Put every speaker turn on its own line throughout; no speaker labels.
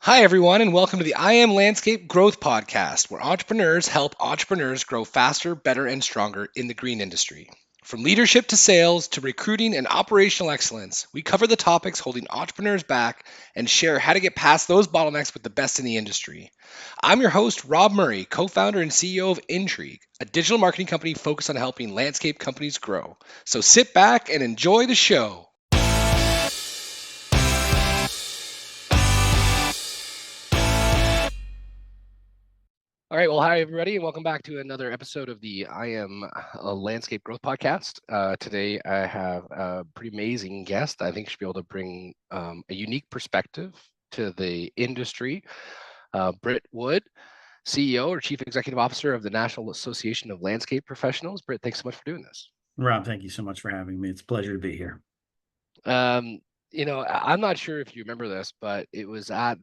Hi, everyone, and welcome to the I Am Landscape Growth Podcast, where entrepreneurs help entrepreneurs grow faster, better, and stronger in the green industry. From leadership to sales to recruiting and operational excellence, we cover the topics holding entrepreneurs back and share how to get past those bottlenecks with the best in the industry. I'm your host, Rob Murray, co founder and CEO of Intrigue, a digital marketing company focused on helping landscape companies grow. So sit back and enjoy the show. All right. Well, hi, everybody, and welcome back to another episode of the I Am Landscape Growth Podcast. Today, I have a pretty amazing guest. I think she'll be able to bring a unique perspective to the industry. Britt Wood, CEO or Chief Executive Officer of the National Association of Landscape Professionals. Britt, thanks so much for doing this.
Rob, thank you so much for having me. It's a pleasure to be here.
I'm not sure if you remember this, but it was at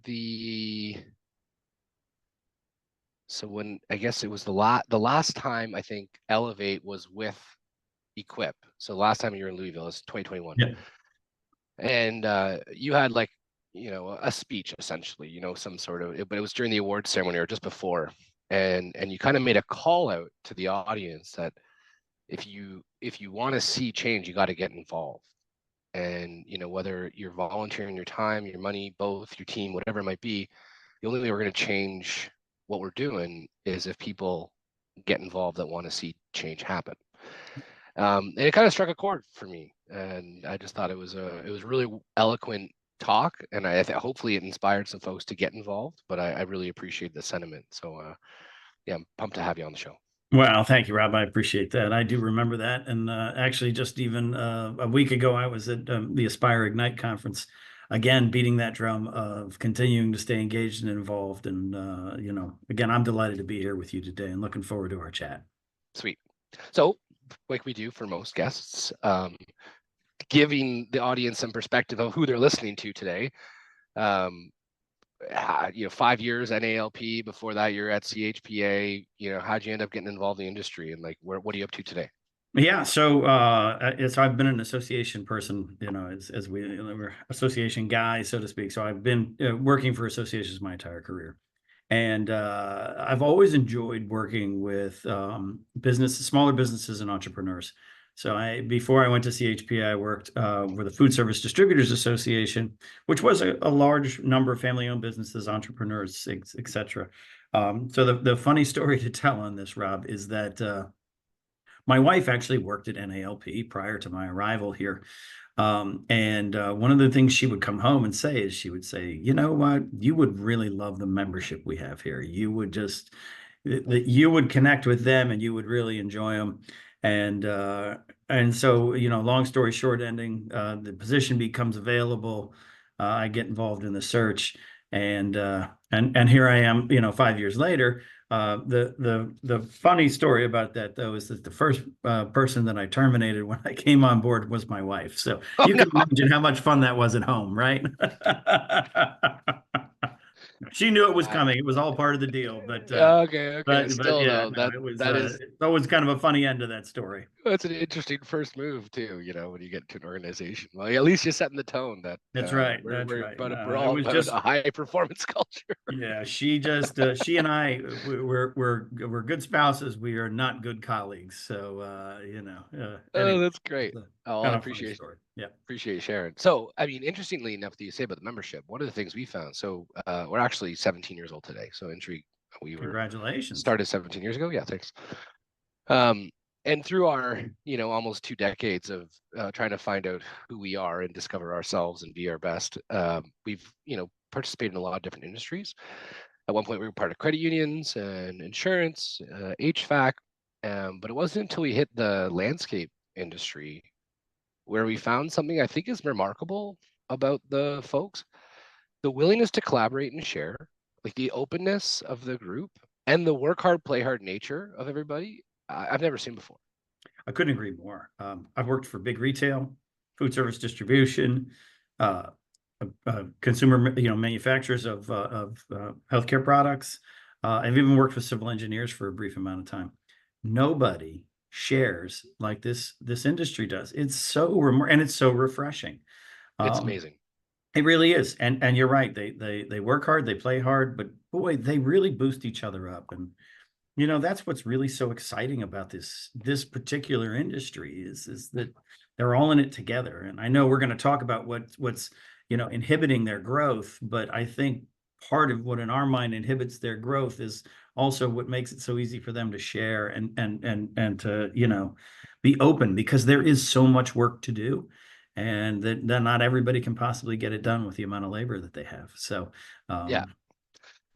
so when I guess it was the last time I think Elevate was with Equip. So last time you were in Louisville is 2021.
Yeah.
And you had a speech essentially, some sort of, but it was during the award ceremony or just before. And you kind of made a call out to the audience that if you want to see change, you got to get involved. And, whether you're volunteering your time, your money, both, your team, whatever it might be, the only way we're going to change what we're doing is if people get involved that want to see change happen. And it kind of struck a chord for me, and I just thought it was really eloquent talk, and hopefully it inspired some folks to get involved. But I really appreciate the sentiment. So yeah, I'm pumped to have you on the show.
Well, thank you, Rob. I appreciate that. I do remember that. And actually, just even a week ago, I was at the Aspire Ignite conference, again, beating that drum of continuing to stay engaged and involved. And, again, I'm delighted to be here with you today and looking forward to our chat.
Sweet. So, like we do for most guests, giving the audience some perspective of who they're listening to today. 5 years NALP. Before that, you're at CHPA. How'd you end up getting involved in the industry, and what are you up to today?
Yeah, so I've been an association person, as we're association guy, so to speak. So I've been working for associations my entire career. And I've always enjoyed working with smaller businesses and entrepreneurs. So before I went to CHP, I worked with the Food Service Distributors Association, which was a large number of family-owned businesses, entrepreneurs, et cetera. So the funny story to tell on this, Rob, is that my wife actually worked at NALP prior to my arrival here. And one of the things she would come home and say is she would say, you know what, you would really love the membership we have here. You would you would connect with them and you would really enjoy them. And so, long story short ending, the position becomes available. I get involved in the search and here I am, 5 years later. The funny story about that, though, is that the first person that I terminated when I came on board was my wife. So you can imagine how much fun that was at home, right? She knew it was coming. It was all part of the deal. But
okay. Still,
yeah,
though,
no, it was
that is
it's always kind of a funny end to that story.
that's an interesting first move too. When you get to an organization, well, at least you're setting the tone that
That's right.
we're
It
all
was
about
just
a high performance culture.
Yeah, she and I, we're good spouses. We are not good colleagues. So,
Oh,
anyway,
that's great. Oh, I
kind of funny
appreciate
story. Yeah.
appreciate sharing. So, I mean, interestingly enough, that you say about the membership, one of the things we found. So, we're actually 17 years old today. So, Intrigue, we were
Congratulations.
started 17 years ago. Yeah, thanks. And through our, almost 2 decades of trying to find out who we are and discover ourselves and be our best, we've, participated in a lot of different industries. At one point, we were part of credit unions and insurance, HVAC, but it wasn't until we hit the landscape industry where we found something I think is remarkable about the folks: the willingness to collaborate and share, like the openness of the group and the work hard, play hard nature of everybody. I've never seen before.
I couldn't agree more. I've worked for big retail, food service distribution, consumer, manufacturers of healthcare products. I've even worked with civil engineers for a brief amount of time. Nobody shares like this industry does. It's so and it's so refreshing.
It's amazing.
It really is. And you're right. They work hard, they play hard, but boy, they really boost each other up. And that's what's really so exciting about this particular industry is that they're all in it together. And I know we're going to talk about what's inhibiting their growth, but I think part of what in our mind inhibits their growth is also what makes it so easy for them to share and to be open, because there is so much work to do, and that not everybody can possibly get it done with the amount of labor that they have. So
Yeah.
um,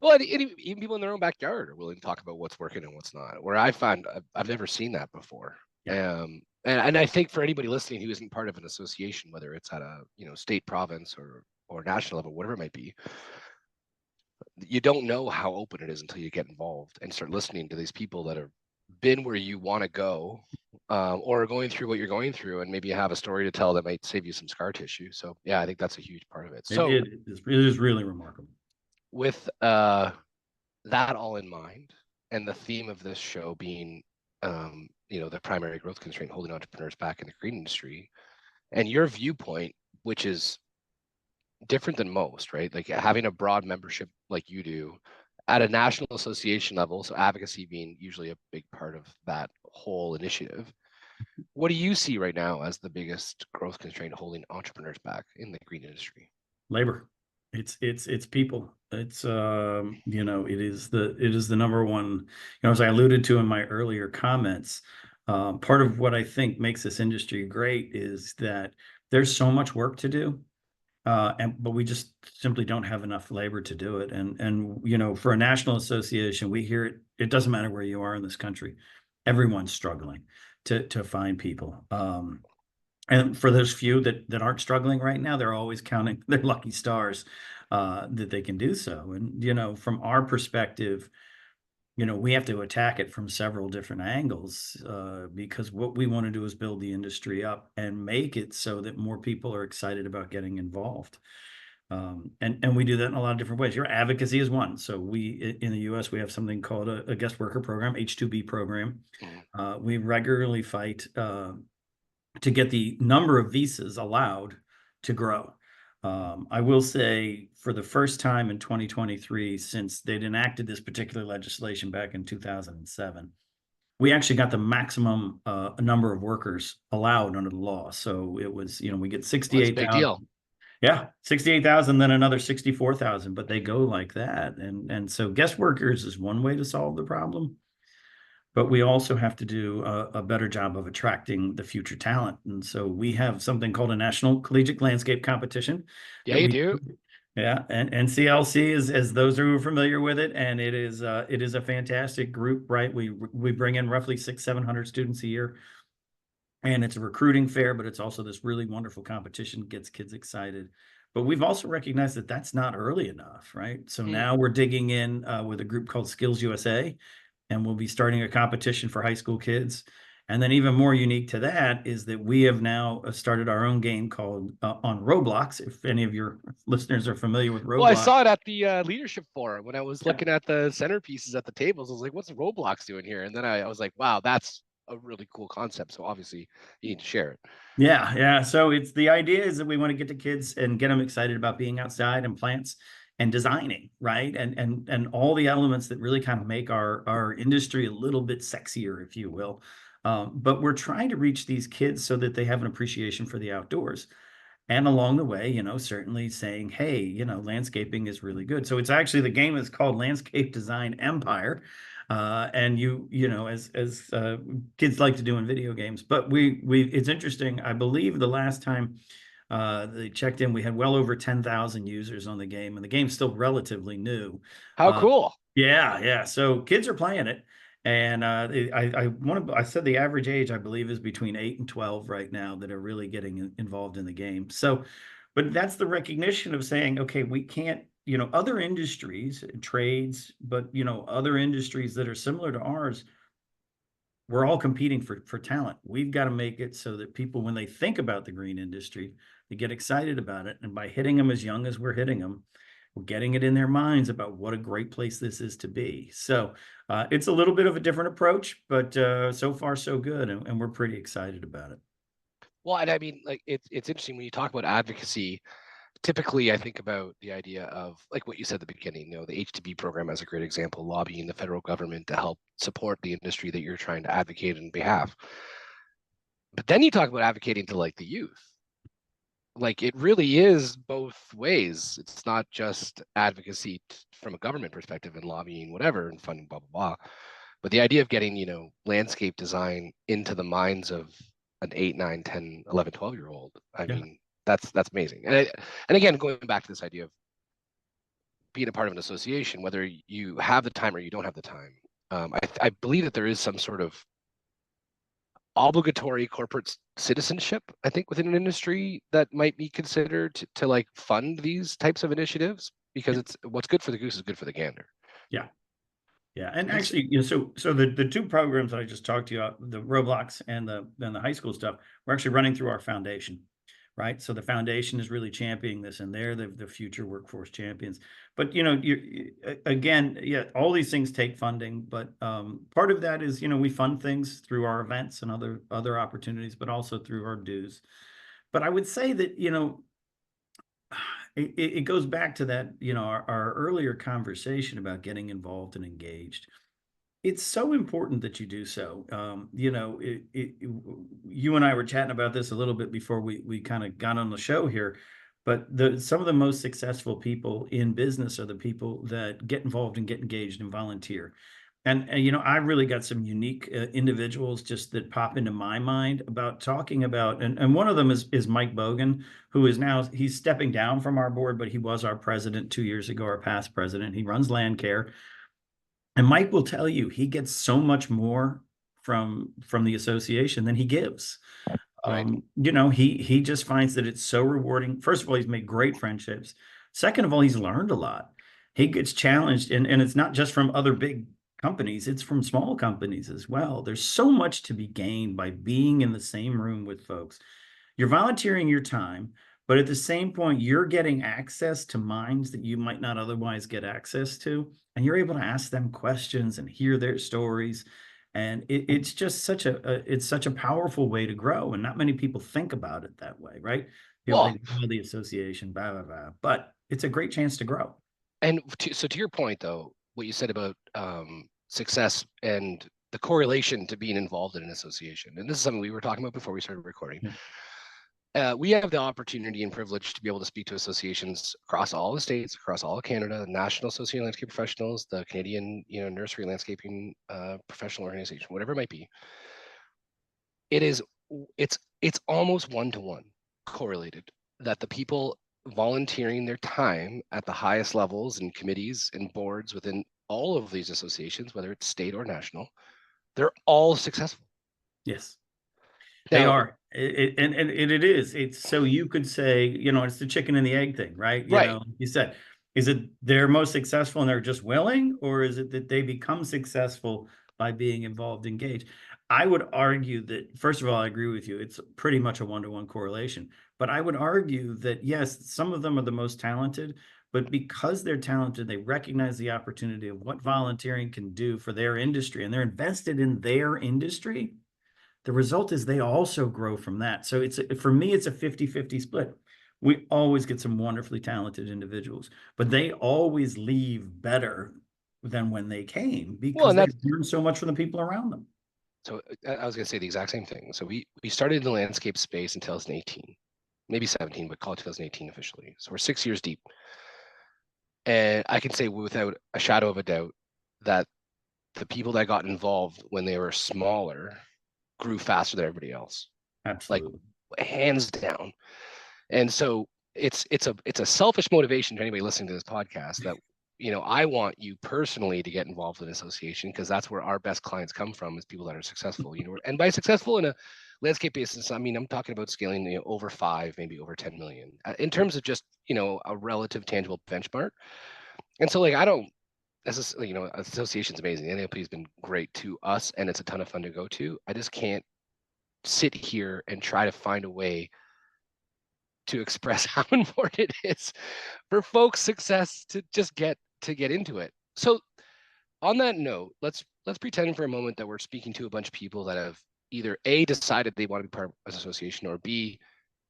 Well, even people in their own backyard are willing to talk about what's working and what's not. Where I find I've never seen that before.
yeah,
And I think for anybody listening who isn't part of an association, whether it's at a state, province, or national level, whatever it might be, you don't know how open it is until you get involved and start listening to these people that have been where you want to go, or are going through what you're going through, and maybe you have a story to tell that might save you some scar tissue. So yeah, I think that's a huge part of it. So
it is really remarkable.
with that all in mind, and the theme of this show being, the primary growth constraint holding entrepreneurs back in the green industry, and your viewpoint, which is different than most, right? Like having a broad membership like you do at a national association level, so advocacy being usually a big part of that whole initiative. What do you see right now as the biggest growth constraint holding entrepreneurs back in the green industry?
Labor. It's people. It is the number one, as I alluded to in my earlier comments. Part of what I think makes this industry great is that there's so much work to do, but we just simply don't have enough labor to do it. And for a national association, we hear it. It doesn't matter where you are in this country, everyone's struggling to find people. And for those few that aren't struggling right now, they're always counting their lucky stars that they can do so. And from our perspective, we have to attack it from several different angles, because what we want to do is build the industry up and make it so that more people are excited about getting involved. And we do that in a lot of different ways. Your advocacy is one. So we in the U.S. we have something called a guest worker program, H-2B program. We regularly fight to get the number of visas allowed to grow. I will say, for the first time in 2023, since they'd enacted this particular legislation back in 2007, we actually got the maximum number of workers allowed under the law. So it was, we get
Well, that's a big
68,000.
deal.
Yeah, 68,000, then another 64,000, but they go like that. And so guest workers is one way to solve the problem. But we also have to do a better job of attracting the future talent. And so we have something called a National Collegiate Landscape Competition
Yeah,
that
you
we,
do.
yeah, and NCLC is, as those who are familiar with it, and it is a fantastic group, right? We bring in roughly 600-700 students a year, and it's a recruiting fair, but it's also this really wonderful competition, gets kids excited. But we've also recognized that that's not early enough, right? So now we're digging in with a group called Skills USA, and we'll be starting a competition for high school kids. And then even more unique to that is that we have now started our own game called on Roblox. If any of your listeners are familiar with
Well, I
Roblox.
saw it at the leadership forum when I was
Yeah.
looking at the centerpieces at the tables. I was like, what's Roblox doing here? And then I was like, wow, that's a really cool concept. So obviously you need to share it.
Yeah, yeah. So it's the idea is that we want to get the kids and get them excited about being outside and plants and designing, right? And all the elements that really kind of make our industry a little bit sexier, if you will. But we're trying to reach these kids so that they have an appreciation for the outdoors. And along the way, certainly saying, hey, landscaping is really good. So it's actually, the game is called Landscape Design Empire. And as kids like to do in video games, but it's interesting. I believe the last time they checked in, we had well over 10,000 users on the game, and the game's still relatively new.
How cool.
Yeah, yeah. So kids are playing it. And I said the average age, I believe, is between 8 and 12 right now that are really getting involved in the game. So, but that's the recognition of saying, okay, we can't, other industries, trades, but, other industries that are similar to ours, we're all competing for talent. We've got to make it so that people, when they think about the green industry, they get excited about it. And by hitting them as young as we're hitting them, we're getting it in their minds about what a great place this is to be. So it's a little bit of a different approach, but so far so good, and we're pretty excited about it.
Well, and I mean, like it's interesting when you talk about advocacy. typically I think about the idea of like what you said at the beginning, the H-2B program as a great example, lobbying the federal government to help support the industry that you're trying to advocate in behalf. But then you talk about advocating to like the youth. Like it really is both ways. It's not just advocacy from a government perspective and lobbying, whatever, and funding, blah, blah, blah. But the idea of getting, landscape design into the minds of an 8, 9, 10, 11, 12-year-old, I mean, that's amazing. And again, going back to this idea of being a part of an association, whether you have the time or you don't have the time, I believe that there is some sort of obligatory corporate citizenship, I think, within an industry that might be considered to like fund these types of initiatives, because it's what's good for the goose is good for the gander.
Yeah. Yeah, and actually, so the two programs that I just talked to you about, the Roblox and the high school stuff, we're actually running through our foundation, right? So the foundation is really championing this, and they're the future workforce champions. But again, yeah, all these things take funding, but part of that is we fund things through our events and other opportunities, but also through our dues. But I would say that it goes back to that our earlier conversation about getting involved and engaged. It's so important that you do so. You and I were chatting about this a little bit before we kind of got on the show here, but some of the most successful people in business are the people that get involved and get engaged and volunteer. And I really got some unique individuals just that pop into my mind about talking about, and one of them is Mike Bogan, who is now, he's stepping down from our board, but he was our president 2 years ago, our past president. He runs Land Care. And Mike will tell you he gets so much more from the association than he gives.
Right.
He just finds that it's so rewarding. First of all, he's made great friendships. Second of all, he's learned a lot. He gets challenged, and it's not just from other big companies, it's from small companies as well. There's so much to be gained by being in the same room with folks. You're volunteering your time, but at the same point, you're getting access to minds that you might not otherwise get access to. And you're able to ask them questions and hear their stories. And it's just it's such a powerful way to grow. And not many people think about it that way, right? People
Well,
think, oh, the association, blah, blah, blah. But it's a great chance to grow.
and to your point, though, what you said about success and the correlation to being involved in an association, and this is something we were talking about before we started recording.
Yeah.
We have the opportunity and privilege to be able to speak to associations across all the states, across all of Canada, the National Association of Landscape Professionals, the Canadian, Nursery Landscaping Professional Organization, whatever it might be. It's almost one-to-one correlated that the people volunteering their time at the highest levels and committees and boards within all of these associations, whether it's state or national, they're all successful.
Yes.
Now,
they are. It is. It's so you could say, it's the chicken and the egg thing, right?
Right.
You said, is it they're most successful and they're just willing, or is it that they become successful by being involved, engaged? I would argue that, first of all, I agree with you. It's pretty much a one-to-one correlation. But I would argue that, yes, some of them are the most talented, but because they're talented, they recognize the opportunity of what volunteering can do for their industry, and they're invested in their industry. The result is they also grow from that. So for me, it's a 50-50 split. We always get some wonderfully talented individuals, but they always leave better than when they came because they learn so much from the people around them.
So I was going to say the exact same thing. So we started in the landscape space in 2018, maybe 17, but call it 2018 officially. So we're 6 years deep. And I can say without a shadow of a doubt that the people that got involved when they were smaller grew faster than everybody else.
Absolutely.
Like hands down. And so it's a selfish motivation to anybody listening to this podcast that I want you personally to get involved in an association, because that's where our best clients come from, is people that are successful. And by successful in a landscape business, I mean I'm talking about scaling over 5, maybe over 10 million in terms of just a relative tangible benchmark. And so I don't necessarily, association's amazing. The NALP has been great to us, and it's a ton of fun to go to. I just can't sit here and try to find a way to express how important it is for folks' success to just get into it. So on that note, let's pretend for a moment that we're speaking to a bunch of people that have either A, decided they want to be part of an association, or B,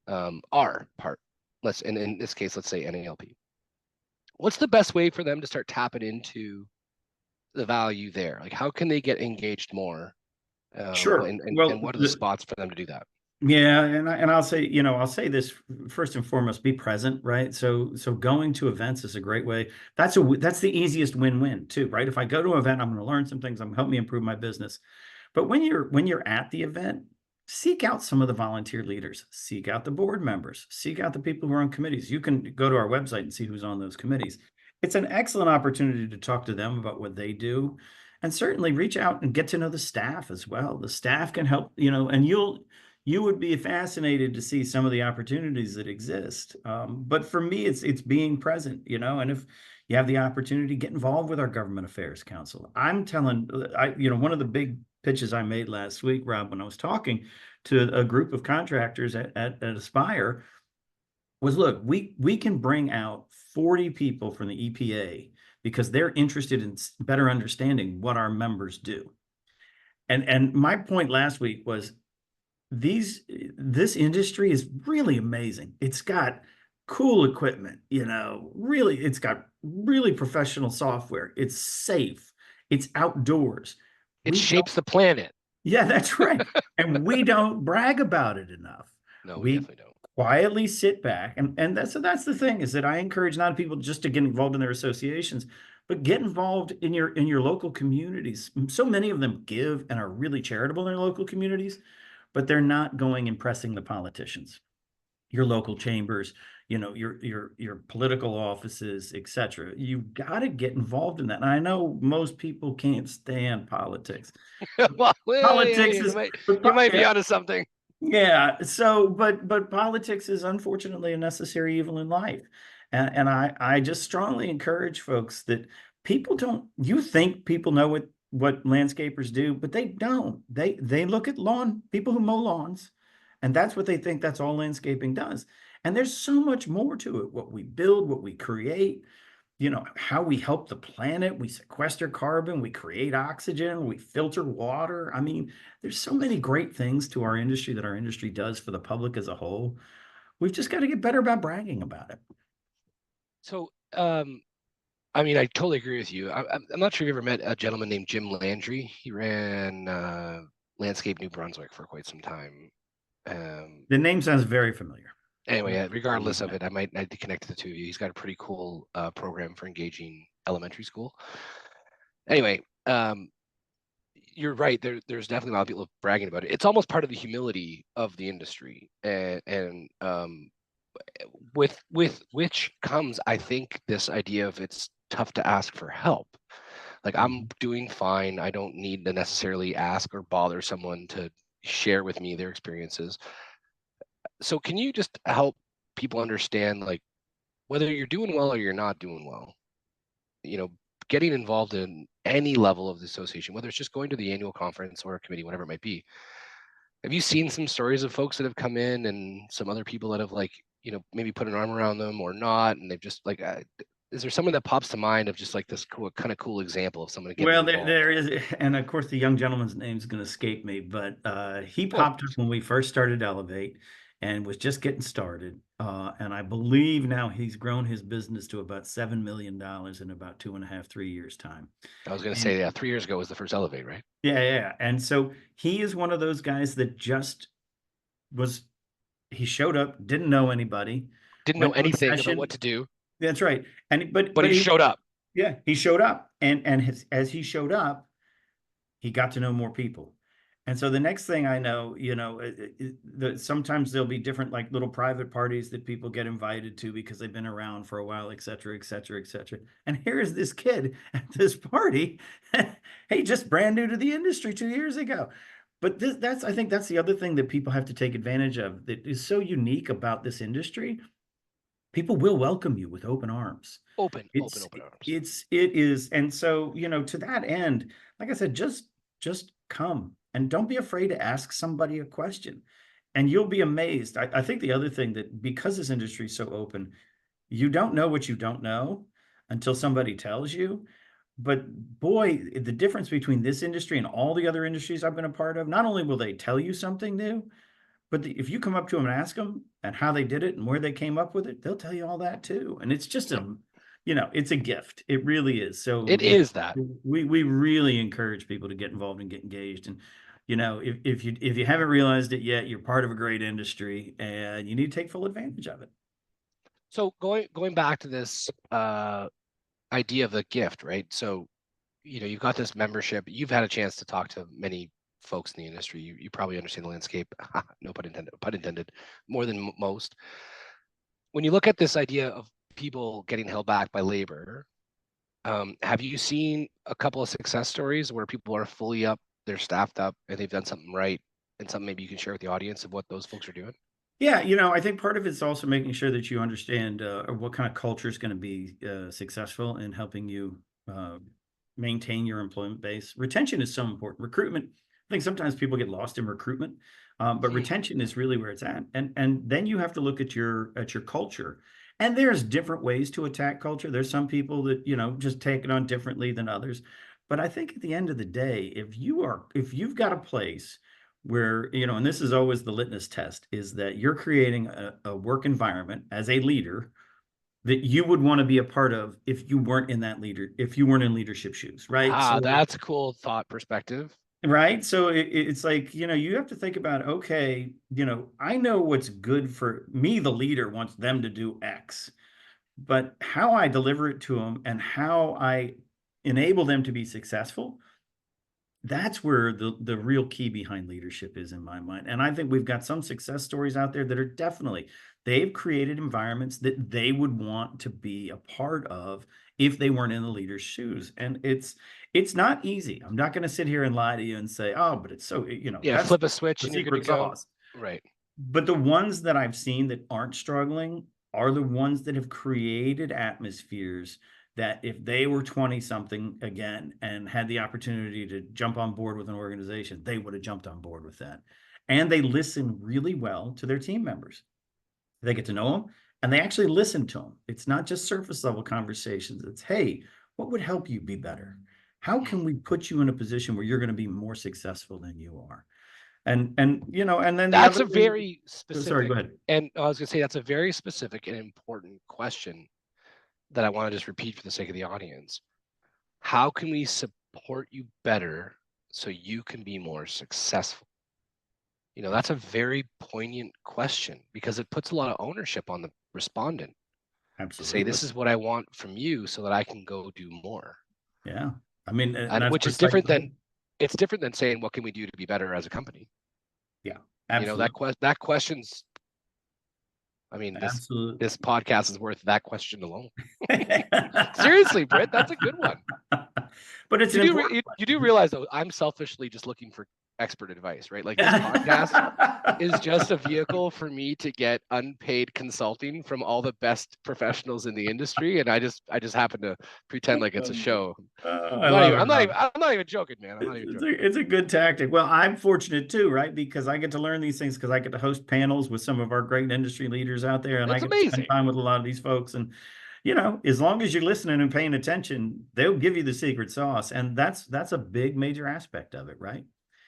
are part in this case, let's say NALP. What's the best way for them to start tapping into the value there? Like, how can they get engaged more?
Sure. Well,
And what are the spots for them to do that?
yeah, and I'll say, I'll say this first and foremost, be present, right? So going to events is a great way. That's the easiest win-win too, right? If I go to an event, I'm going to learn some things, I'm going to help me improve my business. But when you're at the event, seek out some of the volunteer leaders, seek out the board members, seek out the people who are on committees. You can go to our website and see who's on those committees. It's an excellent opportunity to talk to them about what they do, and certainly reach out and get to know the staff as well. The staff can help, and you would be fascinated to see some of the opportunities that exist. But for me, it's being present, and if you have the opportunity, get involved with our government affairs council. I'm telling, one of the big pitches I made last week, Rob, when I was talking to a group of contractors at Aspire, was, look, we can bring out 40 people from the EPA because they're interested in better understanding what our members do. And my point last week was, this industry is really amazing. It's got cool equipment, really, it's got really professional software. It's safe. It's outdoors.
It shapes the planet.
Yeah, that's right. And we don't brag about it enough.
No, we
We
definitely don't.
quietly sit back, and that's the thing, is that I encourage not people just to get involved in their associations, but get involved in your local communities. So many of them give and are really charitable in their local communities, but they're not going and pressing the politicians, your local chambers, your political offices, etc. You've got to get involved in that. And I know most people can't stand politics.
Well,
Politics is,
you might be onto something.
yeah. So, but politics is unfortunately a necessary evil in life. And I just strongly encourage folks that you think people know what landscapers do, but they don't. They look at people who mow lawns, and that's what they think, that's all landscaping does. And there's so much more to it. What we build, what we create, how we help the planet, we sequester carbon, we create oxygen, we filter water. I mean, there's so many great things to our industry that our industry does for the public as a whole. We've just got to get better about bragging about it.
So, I mean, I totally agree with you. I'm not sure if you ever met a gentleman named Jim Landry. He ran Landscape New Brunswick for quite some time.
The name sounds very familiar.
Anyway, regardless of it, I might need to connect the two of you. He's got a pretty cool program for engaging elementary school. Anyway, you're right. There's definitely a lot of people bragging about it. It's almost part of the humility of the industry, and with which comes, I think, this idea of it's tough to ask for help. Like, I'm doing fine. I don't need to necessarily ask or bother someone to share with me their experiences. So can you just help people understand, like, whether you're doing well or you're not doing well, getting involved in any level of the association, whether it's just going to the annual conference or a committee, whatever it might be. Have you seen some stories of folks that have come in and some other people that have, like, maybe put an arm around them or not, and they've just like, is there someone that pops to mind of just like this kind of cool example of someone getting
Well,
involved?
there is, and of course the young gentleman's name is going to escape me, but he popped up when we first started Elevate and was just getting started. And I believe now he's grown his business to about $7 million in about 2.5, 3 years time.
I was going to say, yeah, 3 years ago was the first Elevate, right?
Yeah. And so he is one of those guys that he showed up, didn't know anybody,
didn't know anything about what to do.
That's right.
But he showed up.
Yeah, he showed up, and as he showed up, he got to know more people. And so the next thing I know, sometimes there'll be different, like, little private parties that people get invited to because they've been around for a while, et cetera, et cetera, et cetera. And here is this kid at this party. Hey, just brand new to the industry 2 years ago. But I think that's the other thing that people have to take advantage of that is so unique about this industry. People will welcome you with open arms.
Open arms.
It is. And so, to that end, like I said, just come, and don't be afraid to ask somebody a question, and you'll be amazed. I think the other thing, that because this industry is so open, you don't know what you don't know until somebody tells you. But boy, the difference between this industry and all the other industries I've been a part of, not only will they tell you something new, but if you come up to them and ask them, and how they did it and where they came up with it, they'll tell you all that too. And it's just it's a gift. It really is. So,
It is that.
we really encourage people to get involved and get engaged. And, if you haven't realized it yet, you're part of a great industry and you need to take full advantage of it.
So going back to this idea of the gift, right? So, you've got this membership. You've had a chance to talk to many folks in the industry. You probably understand the landscape. No pun intended, more than most. When you look at this idea of people getting held back by labor, have you seen a couple of success stories where people are fully up, they're staffed up, and they've done something right, and something maybe you can share with the audience of what those folks are doing?
Yeah, I think part of it's also making sure that you understand what kind of culture is going to be successful in helping you uh, maintain your employment base. Retention is so important. Recruitment, I think sometimes people get lost in recruitment, but retention is really where it's at. And then you have to look at your culture. And there's different ways to attack culture. There's some people that just take it on differently than others. But I think at the end of the day, if you've got a place where, and this is always the litmus test, is that you're creating a work environment as a leader that you would want to be a part of if you weren't in leadership shoes, right?
Ah,
So,
that's a cool thought perspective.
right. So it's like, you have to think about, okay, I know what's good for me. The leader wants them to do X, but how I deliver it to them and how I enable them to be successful, that's where the real key behind leadership is in my mind. And I think we've got some success stories out there that are definitely, they've created environments that they would want to be a part of if they weren't in the leader's shoes. And it's not easy. I'm not going to sit here and lie to you and say, oh, but it's so,
Yeah,
that's
flip a switch
the
and you're good to
secret
go.
sauce.
Right.
But the ones that I've seen that aren't struggling are the ones that have created atmospheres that if they were 20 something again and had the opportunity to jump on board with an organization, they would have jumped on board with that. And they listen really well to their team members. They get to know them and they actually listen to them. It's not just surface level conversations. It's, hey, what would help you be better? How can we put you in a position where you're going to be more successful than you are? And then the
That's
other
a
thing.
very
Sorry,
specific,
go ahead.
and I was going to say that's a very specific and important question that I want to just repeat for the sake of the audience. How can we support you better so you can be more successful? That's a very poignant question because it puts a lot of ownership on the respondent to say,
Absolutely.
this is what I want from you so that I can go do more.
Yeah. I mean, and
And
that's
which is different than, it's different than saying, what can we do to be better as a company?
yeah, absolutely.
That question's, I mean,
Absolutely.
this podcast is worth that question alone. Seriously, Britt, that's a good one.
But it's
You
an
do
important
you do realize though, I'm selfishly just looking for expert advice, right? Like this podcast is just a vehicle for me to get unpaid consulting from all the best professionals in the industry, and I just happen to pretend like it's a show.
I love it, Rob.
I'm not even joking, man. I'm not even joking.
It's a good tactic. Well, I'm fortunate too, right? Because I get to learn these things because I get to host panels with some of our great industry leaders out there, and I
It's
get to spend
amazing.
time with a lot of these folks. And as long as you're listening and paying attention, they'll give you the secret sauce, and that's a big major aspect of it, right?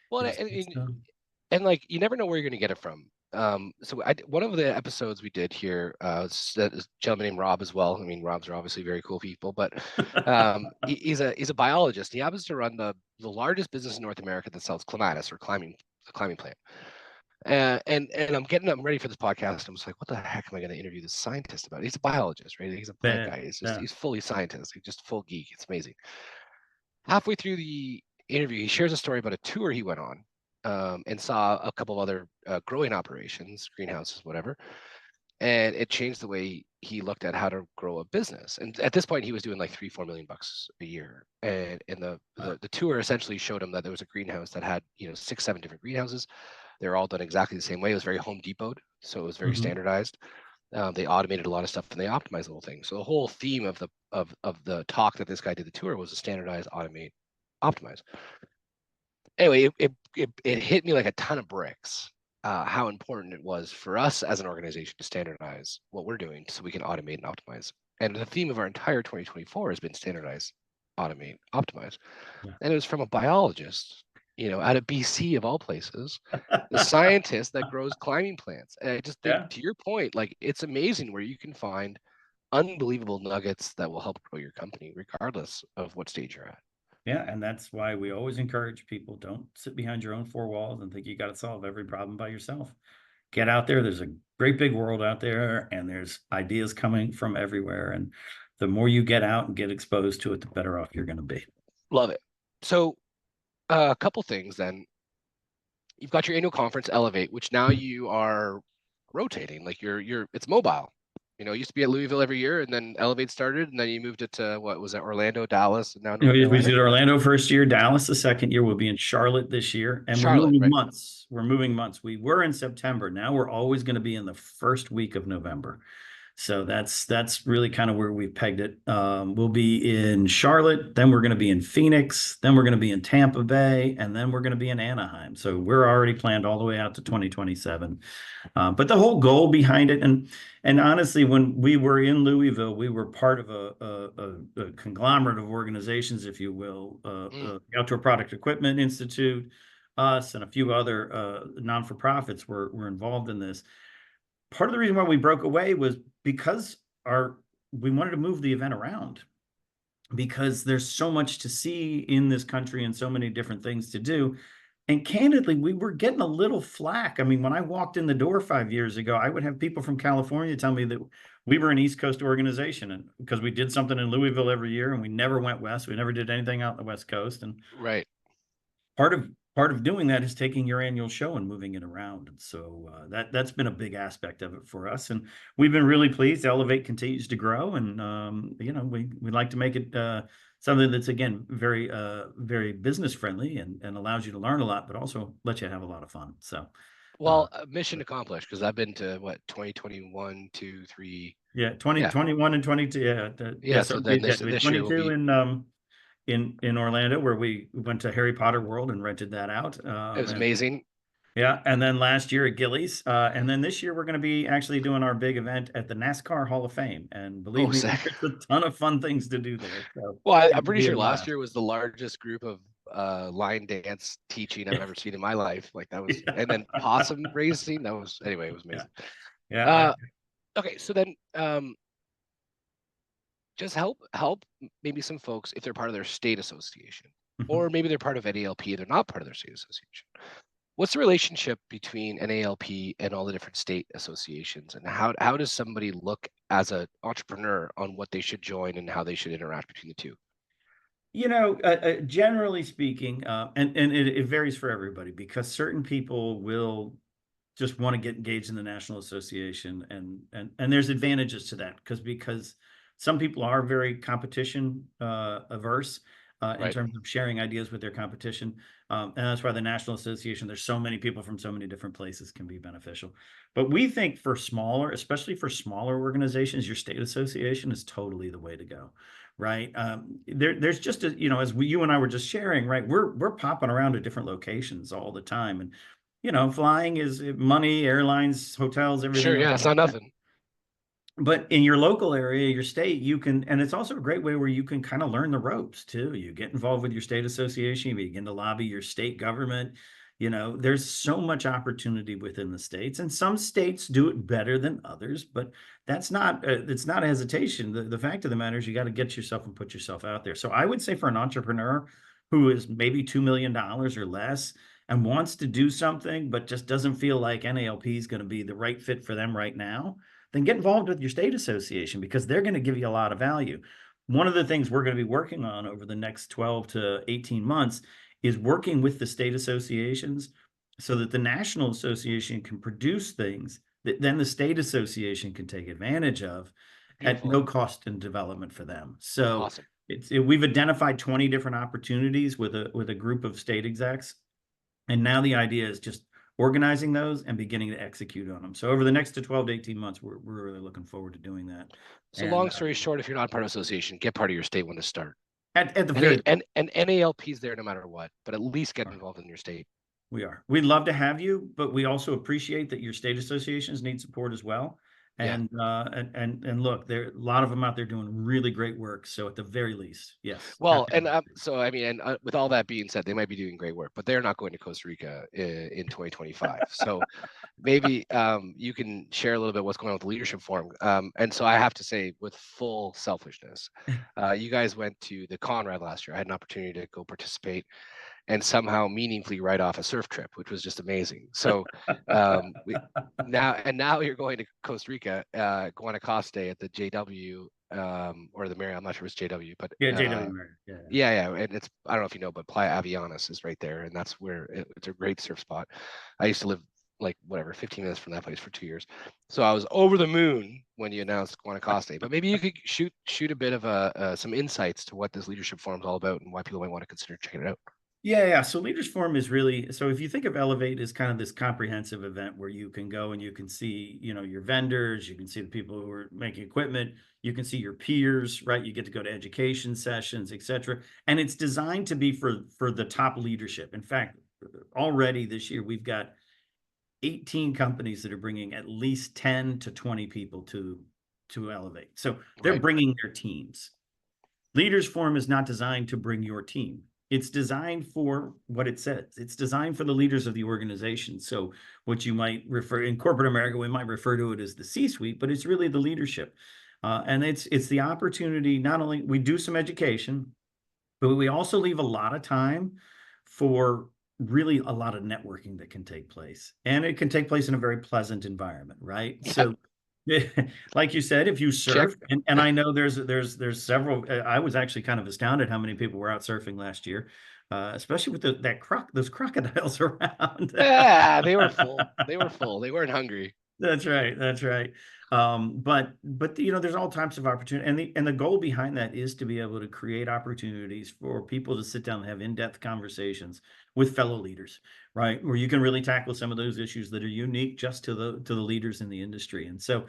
Well, and like you never know where you're going to get it from. So one of the episodes we did here, a gentleman named Rob as well. I mean, Robs are obviously very cool people, but he's a biologist. He happens to run the largest business in North America that sells clematis or climbing plant. And I'm ready for this podcast. I was like, what the heck am I going to interview this scientist about? He's a biologist, right? He's a plant guy. He's fully scientist. He's just full geek. It's amazing. Halfway through the interview, he shares a story about a tour he went on and saw a couple of other growing operations, greenhouses, whatever. And it changed the way he looked at how to grow a business. And at this point, he was doing like $3-4 million a year. And the tour essentially showed him that there was a greenhouse that had 6-7 different greenhouses. They're all done exactly the same way. It was very Home Depot'd, so it was very standardized. They automated a lot of stuff and they optimized the whole thing. So the whole theme of the talk that this guy did the tour was to standardize, automate, optimize. Anyway, it hit me like a ton of bricks. How important it was for us as an organization to standardize what we're doing so we can automate and optimize. And the theme of our entire 2024 has been standardize, automate, optimize. Yeah. And it was from a biologist out of BC of all places, the scientist that grows climbing plants. And I just think,
Yeah.
to your point, like, it's amazing where you can find unbelievable nuggets that will help grow your company, regardless of what stage you're at.
Yeah, and that's why we always encourage people, don't sit behind your own four walls and think you got to solve every problem by yourself. Get out there. There's a great big world out there, and there's ideas coming from everywhere. And the more you get out and get exposed to it, the better off you're going to be.
Love it. So, a couple things then. You've got your annual conference, Elevate, which now you are rotating. Like, it's mobile. It used to be at Louisville every year, and then Elevate started, and then you moved it to, what was that, Orlando, Dallas, and now
You
North
know, we
Carolina?
did Orlando first year, Dallas the second year. We'll be in Charlotte this year, and we're
Charlotte,
moving
right?
months. We're moving months. We were in September. Now we're always going to be in the first week of November. So that's really kind of where we pegged it. We'll be in Charlotte, then we're going to be in Phoenix, then we're going to be in Tampa Bay, and then we're going to be in Anaheim. So we're already planned all the way out to 2027. But the whole goal behind it, and honestly, when we were in Louisville, we were part of a conglomerate of organizations, if you will,
Mm.
the Outdoor Product Equipment Institute, us, and a few other non-for-profits were involved in this. Part of the reason why we broke away was because we wanted to move the event around, because there's so much to see in this country and so many different things to do. And candidly, we were getting a little flack. I mean, when I walked in the door 5 years ago, I would have people from California tell me that we were an East Coast organization, and because we did something in Louisville every year and we never went west, we never did anything out in the West Coast. And
Right.
part of doing that is taking your annual show and moving it around. And so that's been a big aspect of it for us, and we've been really pleased. Elevate continues to grow, and we like to make it something that's, again, very very business friendly, and allows you to learn a lot, but also let you have a lot of fun. So
Well, mission accomplished, because I've been to, what, 2021, 2, 3.
yeah,
Yeah.
2021 and 22.
Yeah.
So
So then
we
this year will
22
be.
in Orlando, where we went to Harry Potter World and rented that out.
It was
And
amazing.
yeah, and then last year at Gillies, and then this year we're going to be actually doing our big event at the NASCAR Hall of Fame. And believe
Oh,
me,
sick.
there's a ton of fun things to do there. So
Well, I'm
it'll
pretty
be a
sure last
blast.
year was the largest group of line dance teaching I've ever seen in my life. Like, that was, and then possum racing. That was, anyway, it was
Yeah,
amazing.
yeah,
Uh, okay, so then just help maybe some folks if they're part of their state association, or maybe they're part of NALP, they're not part of their state association. What's the relationship between NALP and all the different state associations, and how does somebody look as an entrepreneur on what they should join and how they should interact between the two?
Generally speaking, and it varies for everybody, because certain people will just want to get engaged in the National Association, and there's advantages to that, because some people are very competition averse in
Right.
terms of sharing ideas with their competition, and that's why the National Association, there's so many people from so many different places, can be beneficial. But we think for smaller, especially for smaller organizations, your state association is totally the way to go. Right. There's just as you and I were just sharing, right? We're popping around to different locations all the time, and flying is money, airlines, hotels,
Sure.
everything else
Yeah, it's
like
not
that.
nothing.
But in your local area, your state, you can, and it's also a great way where you can kind of learn the ropes too. You get involved with your state association, you begin to lobby your state government. There's so much opportunity within the states, and some states do it better than others, but it's not a hesitation. The fact of the matter is, you got to get yourself and put yourself out there. So I would say, for an entrepreneur who is maybe $2 million or less and wants to do something, but just doesn't feel like NALP is going to be the right fit for them right now, then get involved with your state association, because they're going to give you a lot of value. One of the things we're going to be working on over the next 12 to 18 months is working with the state associations so that the National Association can produce things that then the state association can take advantage of at
Beautiful.
no cost in development for them. So
Awesome.
we've identified 20 different opportunities with a group of state execs. And now the idea is just organizing those and beginning to execute on them. So over the next 12 to 18 months, we're really looking forward to doing that.
So,
And
long story short, if you're not part of association, get part of your state when to start.
at the
And
very
and NALP is there no matter what, but at least get involved in your state.
we are. We'd love to have you, but we also appreciate that your state associations need support as well.
Yeah.
And look, there a lot of them out there doing really great work. So at the very least, yes,
Well,
happy to.
and so I mean, and with all that being said, they might be doing great work, but they're not going to Costa Rica in 2025. So maybe you can share a little bit what's going on with the leadership forum. And so I have to say, with full selfishness, you guys went to the Conrad last year. I had an opportunity to go participate and somehow meaningfully write off a surf trip, which was just amazing. So now you're going to Costa Rica, Guanacaste at the JW or the Marriott. I'm not sure if it's JW, but
Yeah, JW Marriott. Yeah.
yeah, and it's I don't know if you know, but Playa Avianas is right there, and that's where it's a great surf spot. I used to live like whatever 15 minutes from that place for 2 years, so I was over the moon when you announced Guanacaste. But maybe you could shoot a bit of some insights to what this leadership forum is all about and why people might want to consider checking it out.
Yeah. So Leaders Forum is really, so if you think of Elevate as kind of this comprehensive event where you can go and you can see, your vendors, you can see the people who are making equipment, you can see your peers, right? You get to go to education sessions, et cetera. And it's designed to be for the top leadership. In fact, already this year, we've got 18 companies that are bringing at least 10 to 20 people to Elevate. So they're
Right.
bringing their teams. Leaders Forum is not designed to bring your team. It's designed for what it says. It's designed for the leaders of the organization. So what you might refer in corporate America, we might refer to it as the C-suite, but it's really the leadership. And it's the opportunity. Not only we do some education, but we also leave a lot of time for really a lot of networking that can take place, and it can take place in a very pleasant environment, right?
Yeah.
So like you said, if you
Check.
surf, and I know there's several. I was actually kind of astounded how many people were out surfing last year, especially with those crocodiles around.
Yeah, they were full. They were full. They weren't hungry.
That's right. That's right. But there's all types of opportunity, and the goal behind that is to be able to create opportunities for people to sit down and have in-depth conversations with fellow leaders, right? Where you can really tackle some of those issues that are unique just to the leaders in the industry. And so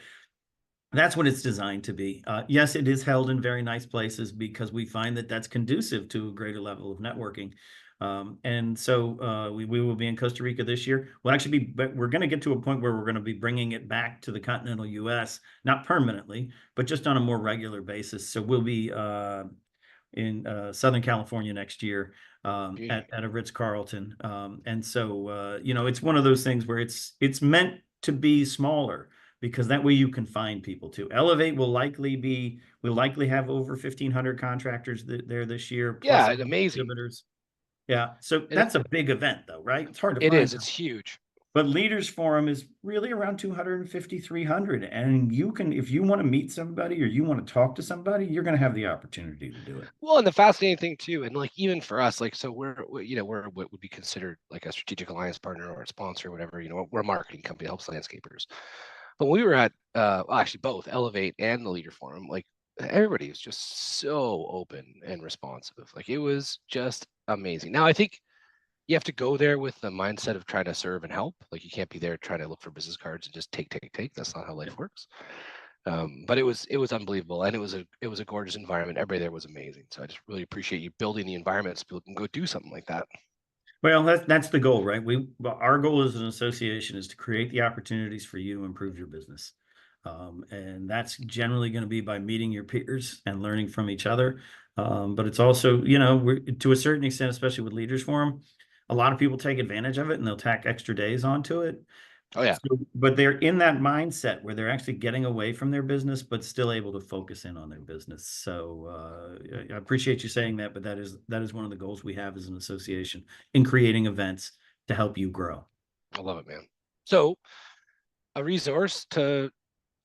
that's what it's designed to be. Yes, it is held in very nice places because we find that that's conducive to a greater level of networking. And so we will be in Costa Rica this year. We'll actually but we're going to get to a point where we're going to be bringing it back to the continental U.S., not permanently, but just on a more regular basis. So we'll be in Southern California next year at a Ritz-Carlton. And so, it's one of those things where it's meant to be smaller, because that way you can find people too. Elevate will likely have over 1,500 contractors there this year, plus
Yeah, amazing.
exhibitors. Yeah. So
And
that's a big event though, right? It's hard to
it
find
is.
them.
It's huge.
But Leaders Forum is really around 250, 300. And if you want to meet somebody or you want to talk to somebody, you're going to have the opportunity to do it.
Well, and the fascinating thing too, and like even for us, like so we're what would be considered like a strategic alliance partner or a sponsor, or whatever. We're a marketing company that helps landscapers. But we were at well, actually both Elevate and the Leader Forum. Like everybody was just so open and responsive. Like it was just amazing. Now I think you have to go there with the mindset of trying to serve and help. Like you can't be there trying to look for business cards and just take. That's not how life works. But it was unbelievable, and it was a gorgeous environment. Everybody there was amazing. So I just really appreciate you building the environment so people can go do something like that.
Well, that's the goal, right? Our goal as an association is to create the opportunities for you to improve your business. And that's generally going to be by meeting your peers and learning from each other. But it's also, to a certain extent, especially with Leaders Forum, a lot of people take advantage of it and they'll tack extra days onto it.
Oh yeah,
But they're in that mindset where they're actually getting away from their business, but still able to focus in on their business. So I appreciate you saying that, but that is one of the goals we have as an association in creating events to help you grow.
I love it, man. So a resource to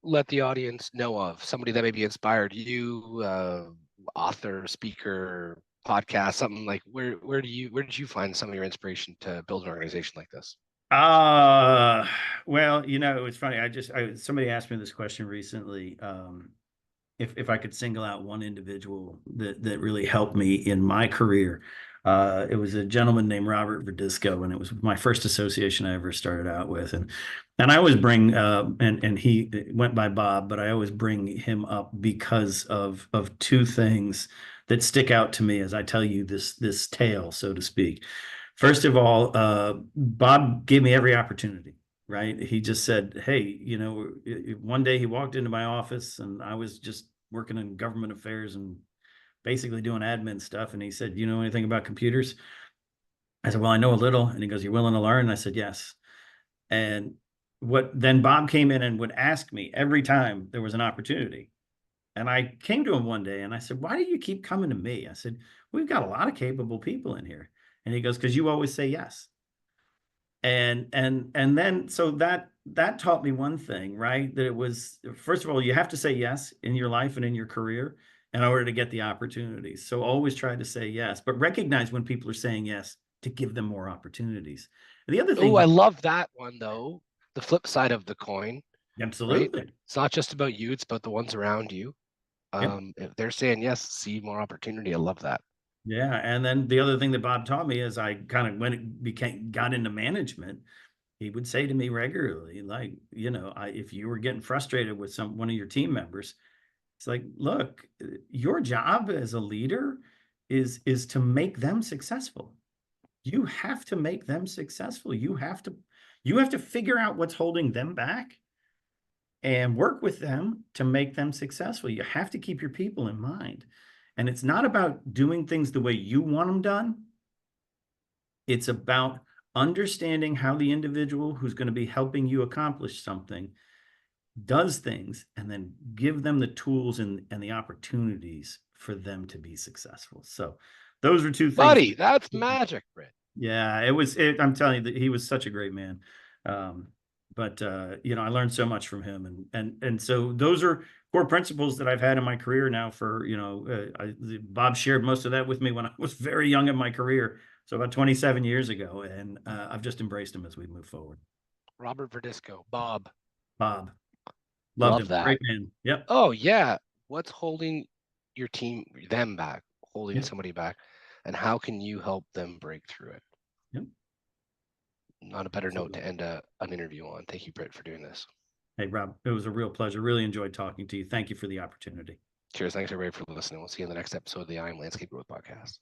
let the audience know of, somebody that maybe inspired you, author, speaker, podcast, something like where did you find some of your inspiration to build an organization like this?
Well, it's funny. Somebody asked me this question recently. If I could single out one individual that really helped me in my career, it was a gentleman named Robert Verdisco, and it was my first association I ever started out with. And I always bring and he went by Bob, but I always bring him up because of two things that stick out to me as I tell you this tale, so to speak. First of all, Bob gave me every opportunity, right? He just said, hey, one day he walked into my office and I was just working in government affairs and basically doing admin stuff. And he said, you know anything about computers? I said, well, I know a little. And he goes, you're willing to learn? And I said, yes. And then Bob came in and would ask me every time there was an opportunity. And I came to him one day and I said, why do you keep coming to me? I said, we've got a lot of capable people in here. And he goes, because you always say yes. And then so that taught me one thing, right? That it was, first of all, you have to say yes in your life and in your career in order to get the opportunities. So always try to say yes, but recognize when people are saying yes to give them more opportunities. And the other thing,
Oh, I love that one though. The flip side of the coin, right?
absolutely.
It's not just about you, it's about the ones around you.
Yep.
If they're saying yes, see more opportunity. I love that.
Yeah. And then the other thing that Bob taught me is I kind of when got into management, he would say to me regularly, like, if you were getting frustrated with one of your team members, it's like, look, your job as a leader is to make them successful. You have to make them successful. You have to figure out what's holding them back and work with them to make them successful. You have to keep your people in mind. And it's not about doing things the way you want them done. It's about understanding how the individual who's going to be helping you accomplish something does things, and then give them the tools and the opportunities for them to be successful. So those are two things.
Buddy, that's magic, Britt.
Yeah, I'm telling you that he was such a great man. But I learned so much from him, and so those are core principles that I've had in my career now for, Bob shared most of that with me when I was very young in my career. So about 27 years ago, and I've just embraced him as we move forward.
Robert Verdisco, Bob.
Bob, loved
Love
him.
that.
Great man. Yep.
Oh yeah. What's holding your team, them back, holding
Yep.
somebody back, and how can you help them break through it?
Yep.
Not a better note
Absolutely.
to end an interview on. Thank you, Britt, for doing this.
Hey, Rob, it was a real pleasure. Really enjoyed talking to you. Thank you for the opportunity.
Cheers. Thanks everybody for listening. We'll see you in the next episode of the I Am Landscape Growth Podcast.